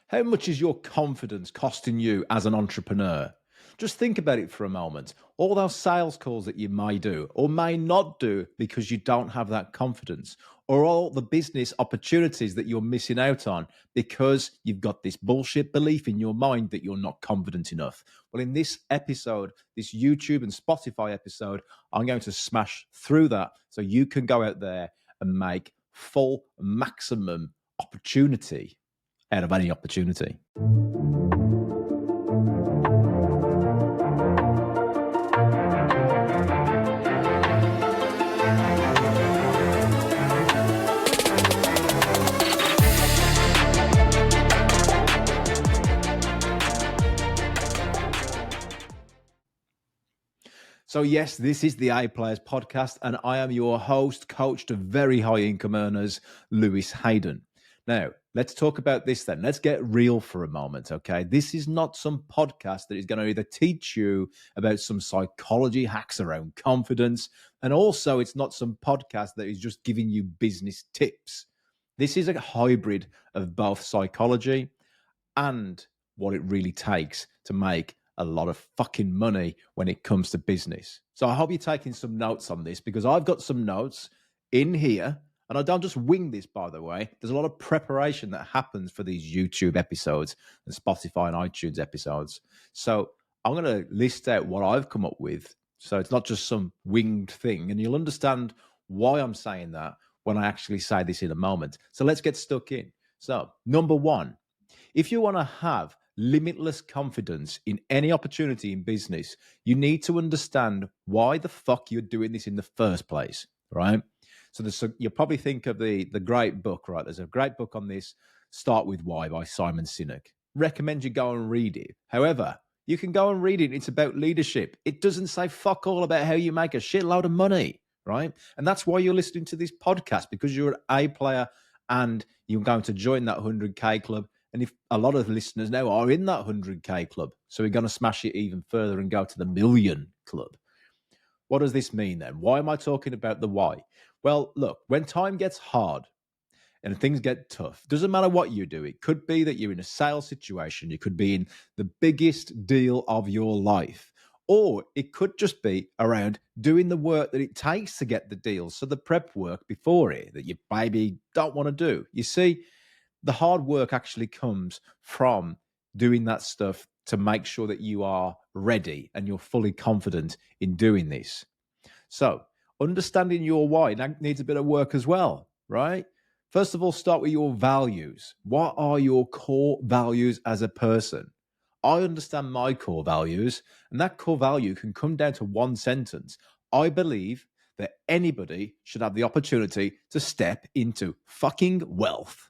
How much is your confidence costing you as an entrepreneur? Just think about it for a moment. All those sales calls that you may do or may not do because you don't have that confidence, or all the business opportunities that you're missing out on because you've got this bullshit belief in your mind that you're not confident enough. Well, in this episode, this YouTube and Spotify episode, I'm going to smash through that so you can go out there and make full maximum opportunity out of any opportunity. So yes, this is the A Players podcast, and I am your host, coach to very high income earners, Lewis Haydon. Now, let's talk about this then. Let's get real for a moment, okay? This is not some podcast that is going to either teach you about some psychology hacks around confidence, and also it's not some podcast that is just giving you business tips. This is a hybrid of both psychology and what it really takes to make a lot of fucking money when it comes to business. So I hope you're taking some notes on this, because I've got some notes in here, and I don't just wing this, by the way. There's a lot of preparation that happens for these YouTube episodes and Spotify and iTunes episodes. So I'm going to list out what I've come up with. So it's not just some winged thing, and you'll understand why I'm saying that when I actually say this in a moment. So let's get stuck in. So number one, if you want to have limitless confidence in any opportunity in business, you need to understand why the fuck you're doing this in the first place, right? So you'll probably think of the great book, right? There's a great book on this, Start With Why by Simon Sinek. Recommend you go and read it. However, you can go and read it. It's about leadership. It doesn't say fuck all about how you make a shitload of money, right? And that's why you're listening to this podcast, because you're an A player and you're going to join that 100K club. And if a lot of listeners now are in that 100K club, so we're going to smash it even further and go to the million club. What does this mean then? Why am I talking about the why? Well, look, when time gets hard and things get tough, doesn't matter what you do. It could be that you're in a sales situation. You could be in the biggest deal of your life. Or it could just be around doing the work that it takes to get the deal. So the prep work before it that you maybe don't want to do. You see, the hard work actually comes from doing that stuff to make sure that you are ready and you're fully confident in doing this. So understanding your why needs a bit of work as well, right? First of all, start with your values. What are your core values as a person? I understand my core values, and that core value can come down to one sentence. I believe that anybody should have the opportunity to step into fucking wealth.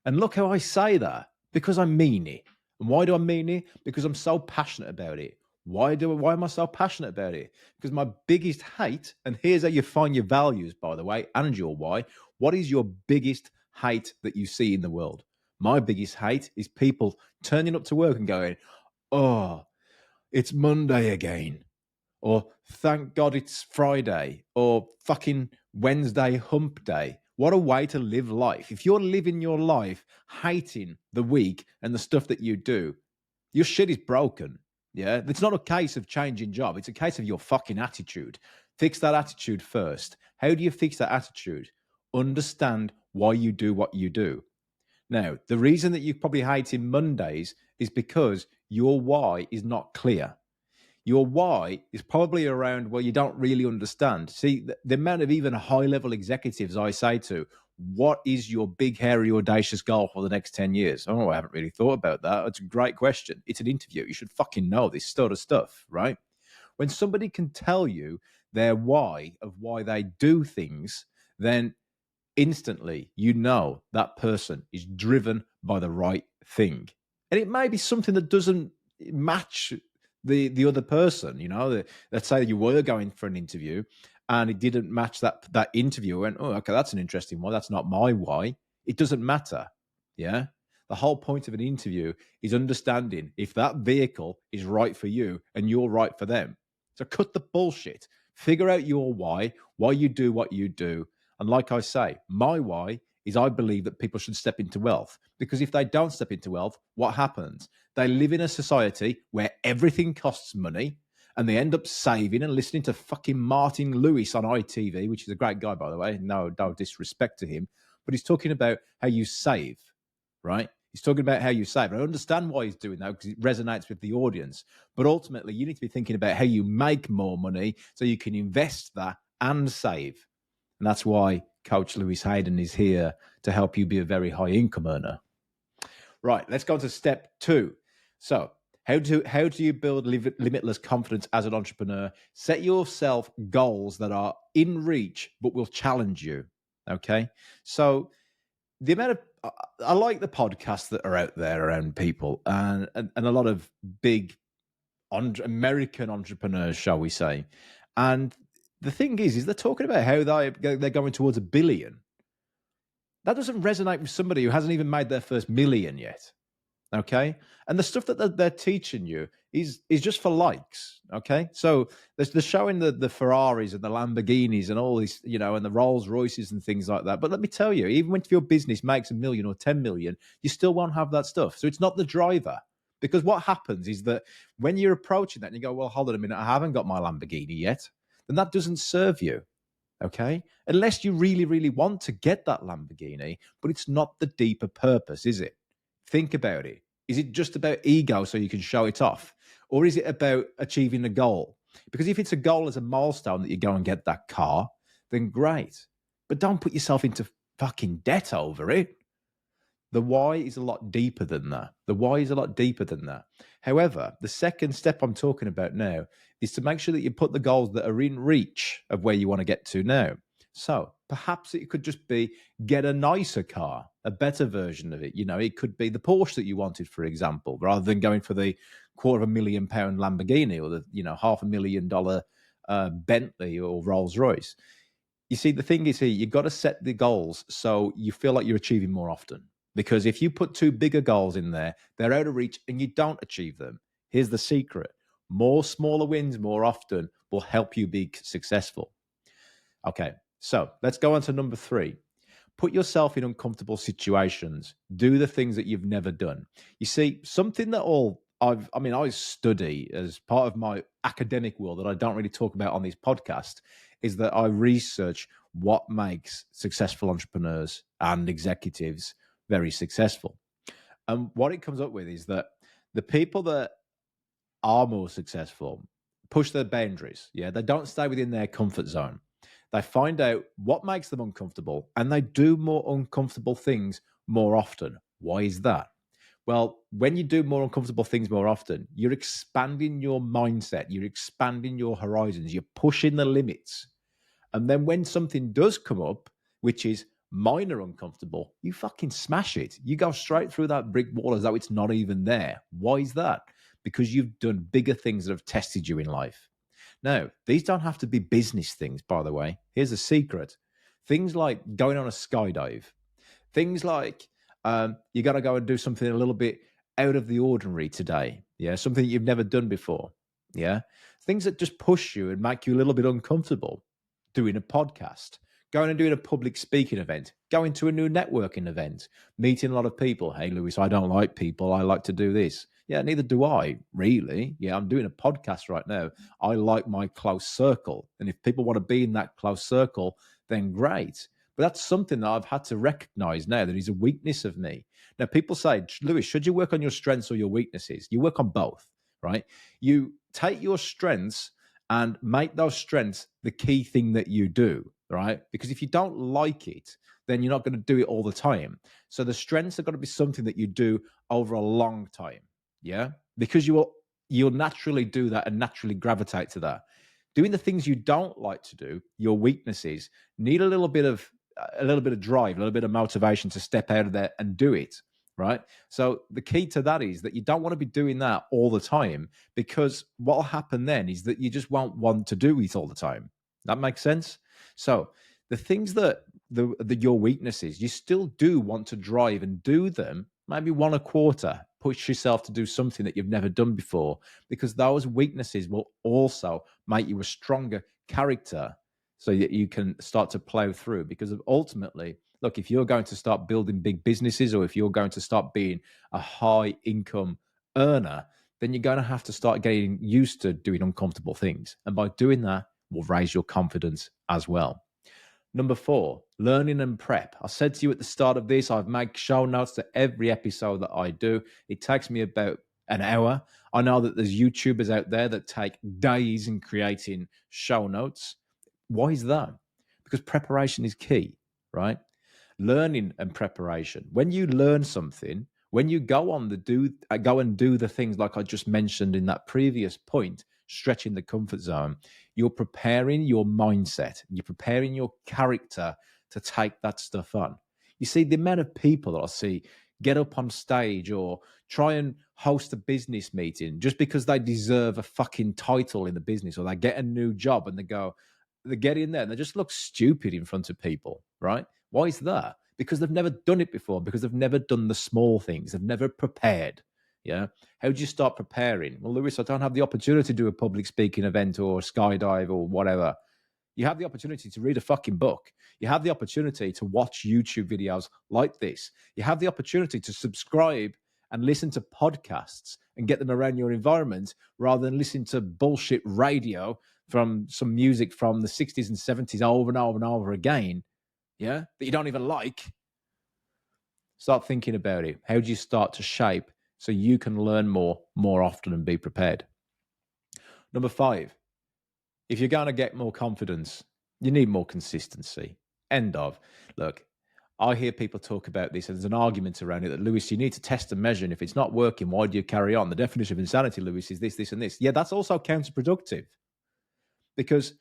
And look how I say that, because I mean it. And why do I mean it? Because I'm so passionate about it. Why am I so passionate about it? Because my biggest hate, and here's how you find your values, by the way, and your why. What is your biggest hate that you see in the world? My biggest hate is people turning up to work and going, oh, it's Monday again. Or thank God it's Friday. Or fucking Wednesday hump day. What a way to live life. If you're living your life hating the week and the stuff that you do, your shit is broken. Yeah. It's not a case of changing job. It's a case of your fucking attitude. Fix that attitude first. How do you fix that attitude? Understand why you do what you do. Now, the reason that you probably hating Mondays is because your why is not clear. Your why is probably around, well, you don't really understand. See, the amount of even high-level executives I say to, what is your big, hairy, audacious goal for the next 10 years? Oh, I haven't really thought about that. It's a great question. It's an interview. You should fucking know this sort of stuff, right? When somebody can tell you their why of why they do things, then instantly you know that person is driven by the right thing. And it may be something that doesn't match the other person, you know. Let's say you were going for an interview and it didn't match that interview. Went, oh, okay, that's an interesting one. That's not my why. It doesn't matter. Yeah. The whole point of an interview is understanding if that vehicle is right for you and you're right for them. So cut the bullshit. Figure out your why you do what you do. And like I say, my why is I believe that people should step into wealth, because if they don't step into wealth, what happens? They live in a society where everything costs money, and they end up saving and listening to fucking Martin Lewis on ITV, which is a great guy, by the way. No disrespect to him, but he's talking about how you save, right? He's talking about how you save. I understand why he's doing that, because it resonates with the audience. But ultimately, you need to be thinking about how you make more money so you can invest that and save. And that's why Coach Lewis Haydon is here to help you be a very high income earner. Right, let's go on to step 2. So, how do you build limitless confidence as an entrepreneur? Set yourself goals that are in reach but will challenge you. Okay, so the amount of I like the podcasts that are out there around people, and a lot of big American entrepreneurs, shall we say. And the thing is they're talking about how they're going towards $1 billion. That doesn't resonate with somebody who hasn't even made their first million yet. Okay, and the stuff that they're teaching you is just for likes. Okay, so they're showing the Ferraris and the Lamborghinis and all these, and the Rolls Royces and things like that. But let me tell you, even if your business makes $1 million or 10 million, you still won't have that stuff. So it's not the driver, because what happens is that when you're approaching that and you go, well, hold on a minute, I haven't got my Lamborghini yet, then that doesn't serve you. Okay, unless you really, really want to get that Lamborghini, but it's not the deeper purpose, is it? Think about it. Is it just about ego so you can show it off? Or is it about achieving a goal? Because if it's a goal as a milestone that you go and get that car, then great. But don't put yourself into fucking debt over it. The why is a lot deeper than that. The why is a lot deeper than that. However, the second step I'm talking about now is to make sure that you put the goals that are in reach of where you want to get to now. So perhaps it could just be get a nicer car, a better version of it. It could be the Porsche that you wanted, for example, rather than going for the £250,000 Lamborghini or the $500,000 Bentley or Rolls Royce. You see, the thing is here, you've got to set the goals so you feel like you're achieving more often. Because if you put too bigger goals in there, they're out of reach and you don't achieve them. Here's the secret. More smaller wins more often will help you be successful. Okay, so let's go on to number 3. Put yourself in uncomfortable situations. Do the things that you've never done. You see, something that I study as part of my academic world that I don't really talk about on this podcast is that I research what makes successful entrepreneurs and executives very successful. And what it comes up with is that the people that are more successful push their boundaries. Yeah, they don't stay within their comfort zone. They find out what makes them uncomfortable and they do more uncomfortable things more often. Why is that? Well, when you do more uncomfortable things more often, you're expanding your mindset, you're expanding your horizons, you're pushing the limits. And then when something does come up, which is minor uncomfortable, you fucking smash it. You go straight through that brick wall as though it's not even there. Why is that? Because you've done bigger things that have tested you in life. Now, these don't have to be business things, by the way. Here's a secret. Things like going on a skydive. Things like you got to go and do something a little bit out of the ordinary today. Yeah, something that you've never done before. Yeah, things that just push you and make you a little bit uncomfortable. Doing a podcast, going and doing a public speaking event, going to a new networking event, meeting a lot of people. Hey, Lewis, I don't like people. I like to do this. Yeah, neither do I, really. Yeah, I'm doing a podcast right now. I like my close circle. And if people want to be in that close circle, then great. But that's something that I've had to recognize now that is a weakness of me. Now, people say, Lewis, should you work on your strengths or your weaknesses? You work on both, right? You take your strengths and make those strengths the key thing that you do, right? Because if you don't like it, then you're not going to do it all the time. So the strengths are going to be something that you do over a long time, yeah? Because you'll naturally do that and naturally gravitate to that. Doing the things you don't like to do, your weaknesses, need a little bit of drive, a little bit of motivation to step out of there and do it. Right. So the key to that is that you don't want to be doing that all the time, because what will happen then is that you just won't want to do it all the time. That makes sense. So the things that your weaknesses, you still do want to drive and do them, maybe one a quarter, push yourself to do something that you've never done before, because those weaknesses will also make you a stronger character so that you can start to plow through. Because ultimately, look, if you're going to start building big businesses, or if you're going to start being a high income earner, then you're going to have to start getting used to doing uncomfortable things. And by doing that, will raise your confidence as well. Number 4, learning and prep. I said to you at the start of this, I've made show notes to every episode that I do. It takes me about an hour. I know that there's YouTubers out there that take days in creating show notes. Why is that? Because preparation is key, right? Learning and preparation. When you learn something, when you go and do the things like I just mentioned in that previous point, stretching the comfort zone, you're preparing your mindset, you're preparing your character to take that stuff on. You see, the amount of people that I see get up on stage or try and host a business meeting just because they deserve a fucking title in the business, or they get a new job and they get in there and they just look stupid in front of people, right? Why is that? Because they've never done it before, because they've never done the small things. They've never prepared. Yeah. How do you start preparing? Well, Lewis, I don't have the opportunity to do a public speaking event or skydive or whatever. You have the opportunity to read a fucking book. You have the opportunity to watch YouTube videos like this. You have the opportunity to subscribe and listen to podcasts and get them around your environment, rather than listen to bullshit radio from some music from the 60s and 70s over and over and over again, yeah, that you don't even like. Start thinking about it. How do you start to shape so you can learn more often and be prepared? Number 5, if you're going to get more confidence, you need more consistency. End of. Look, I hear people talk about this, and there's an argument around it that, Lewis, you need to test and measure, and if it's not working, why do you carry on? The definition of insanity, Lewis, is this, this, and this. Yeah, that's also counterproductive, because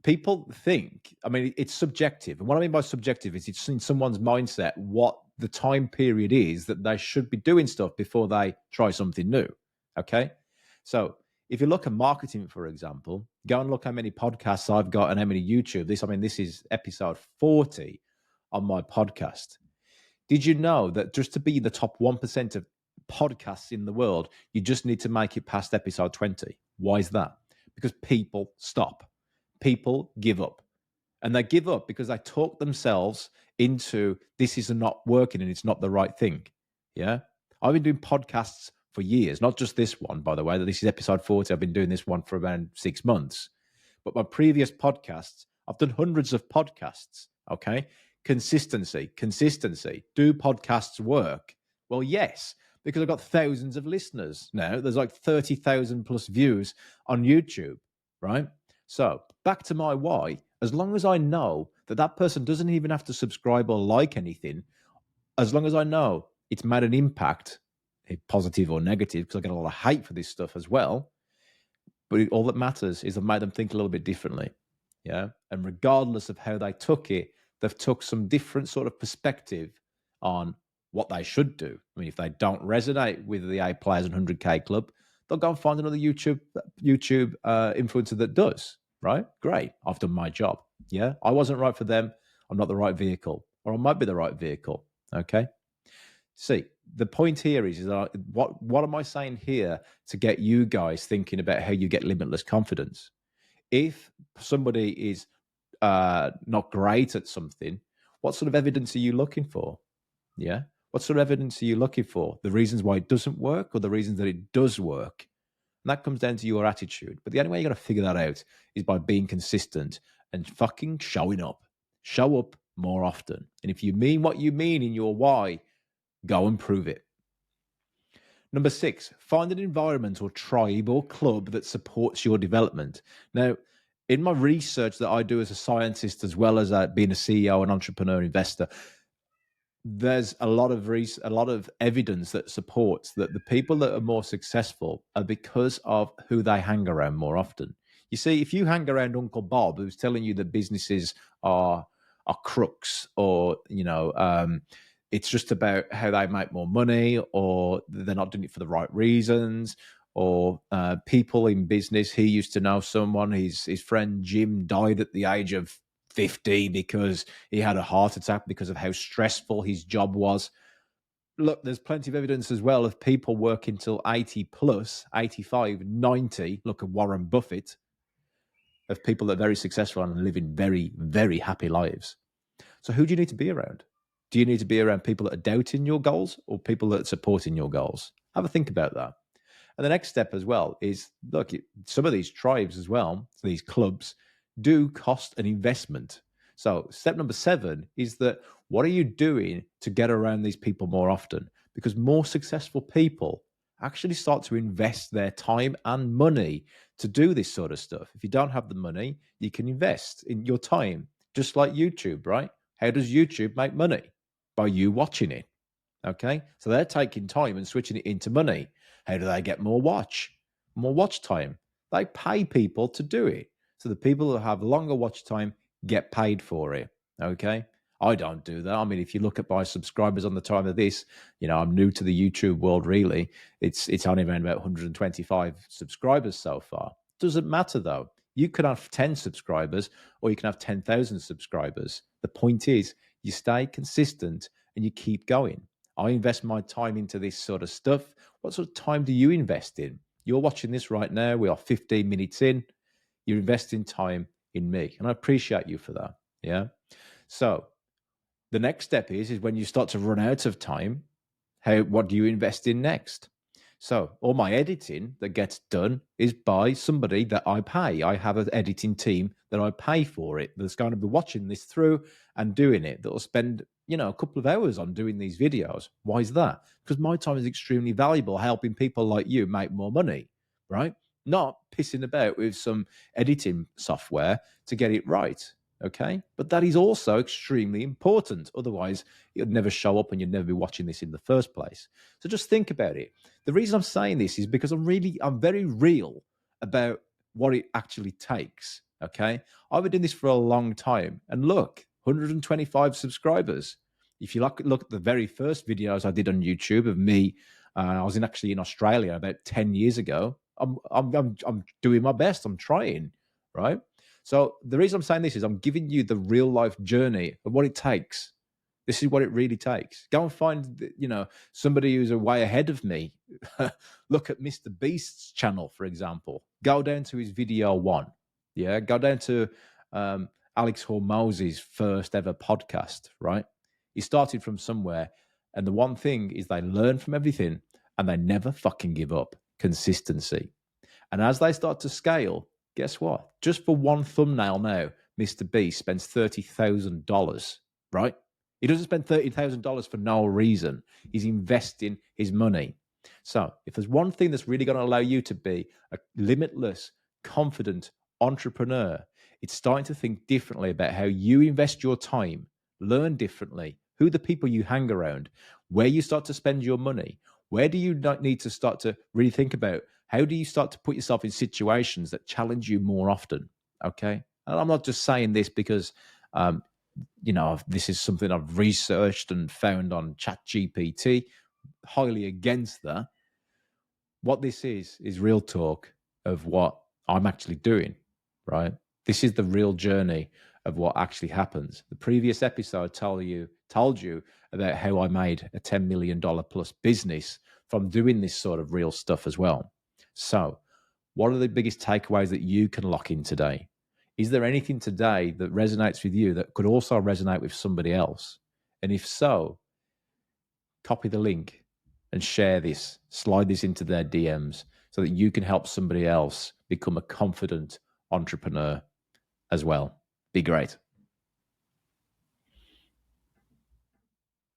people think, I mean, it's subjective. And what I mean by subjective is it's in someone's mindset what the time period is that they should be doing stuff before they try something new. Okay. So if you look at marketing, for example, go and look how many podcasts I've got and how many YouTube. This is episode 40 on my podcast. Did you know that just to be in the top 1% of podcasts in the world, you just need to make it past episode 20? Why is that? Because people stop. People give up. And they give up because they talk themselves into this is not working and it's not the right thing. Yeah. I've been doing podcasts for years, not just this one, by the way. This is episode 40. I've been doing this one for around 6 months. But my previous podcasts, I've done hundreds of podcasts. Okay. Consistency. Do podcasts work? Well, yes, because I've got thousands of listeners now. There's like 30,000 plus views on YouTube, right? So back to my why. As long as I know that that person doesn't even have to subscribe or like anything, as long as I know it's made an impact, positive or negative, because I get a lot of hate for this stuff as well. But all that matters is I've made them think a little bit differently. Yeah. And regardless of how they took it, they've took some different sort of perspective on what they should do. I mean, if they don't resonate with the A Players and 100K Club, they'll go and find another YouTube influencer that does, right? Great. I've done my job. Yeah. I wasn't right for them. I'm not the right vehicle, or I might be the right vehicle. Okay. See, the point here is that what am I saying here to get you guys thinking about how you get limitless confidence? If somebody is not great at something, what sort of evidence are you looking for? Yeah. What sort of evidence are you looking for? The reasons why it doesn't work, or the reasons that it does work? And that comes down to your attitude. But the only way you're going to figure that out is by being consistent and fucking showing up. Show up more often. And if you mean what you mean in your why, go and prove it. Number 6, find an environment or tribe or club that supports your development. Now, in my research that I do as a scientist, as well as being a CEO and entrepreneur investor, there's a lot of evidence that supports that the people that are more successful are because of who they hang around more often. You see, if you hang around Uncle Bob, who's telling you that businesses are crooks, or it's just about how they make more money, or they're not doing it for the right reasons, or people in business. He used to know someone, his friend Jim died at the age of 50 because he had a heart attack because of how stressful his job was. Look, there's plenty of evidence as well of people working till 80 plus, 85, 90. Look at Warren Buffett, of people that are very successful and living very, very happy lives. So who do you need to be around? Do you need to be around people that are doubting your goals or people that are supporting your goals? Have a think about that. And the next step as well is, look, some of these tribes as well, these clubs, do cost an investment. So step number 7 is that what are you doing to get around these people more often? Because more successful people actually start to invest their time and money to do this sort of stuff. If you don't have the money, you can invest in your time, just like YouTube, right? How does YouTube make money? By you watching it. Okay. So they're taking time and switching it into money. How do they get more watch time? They pay people to do it. So the people that have longer watch time get paid for it. Okay. I don't do that. I mean, if you look at my subscribers on the time of this, I'm new to the YouTube world, really. It's only around about 125 subscribers so far. Doesn't matter though. You could have 10 subscribers or you can have 10,000 subscribers. The point is you stay consistent and you keep going. I invest my time into this sort of stuff. What sort of time do you invest in? You're watching this right now. We are 15 minutes in. You're investing time in me. And I appreciate you for that. Yeah. So the next step is when you start to run out of time, what do you invest in next? So all my editing that gets done is by somebody that I pay. I have an editing team that I pay for it, that's going to be watching this through and doing it, that will spend, a couple of hours on doing these videos. Why is that? Because my time is extremely valuable helping people like you make more money, right? Not pissing about with some editing software to get it right. Okay. But that is also extremely important. Otherwise, it would never show up and you'd never be watching this in the first place. So just think about it. The reason I'm saying this is because I'm very real about what it actually takes. Okay. I've been doing this for a long time. And look, 125 subscribers. If you look at the very first videos I did on YouTube of me, I was actually in Australia about 10 years ago. I'm doing my best. I'm trying, right? So the reason I'm saying this is I'm giving you the real life journey of what it takes. This is what it really takes. Go and find, somebody who's way ahead of me. Look at Mr. Beast's channel, for example. Go down to his video 1. Yeah, go down to Alex Hormozzi's first ever podcast, right? He started from somewhere. And the one thing is they learn from everything and they never fucking give up. Consistency. And as they start to scale, guess what? Just for one thumbnail now, Mr. Beast spends $30,000, right? He doesn't spend $30,000 for no reason. He's investing his money. So if there's one thing that's really going to allow you to be a limitless, confident entrepreneur, it's starting to think differently about how you invest your time, learn differently, who the people you hang around, where you start to spend your money, where do you need to start to really think about how do you start to put yourself in situations that challenge you more often? Okay. And I'm not just saying this because, this is something I've researched and found on ChatGPT. Highly against that. What this is real talk of what I'm actually doing, right? This is the real journey of what actually happens. The previous episode told you about how I made a $10 million plus business from doing this sort of real stuff as well. So what are the biggest takeaways that you can lock in today? Is there anything today that resonates with you that could also resonate with somebody else? And if so, copy the link and share this, slide this into their DMs so that you can help somebody else become a confident entrepreneur as well. Be great.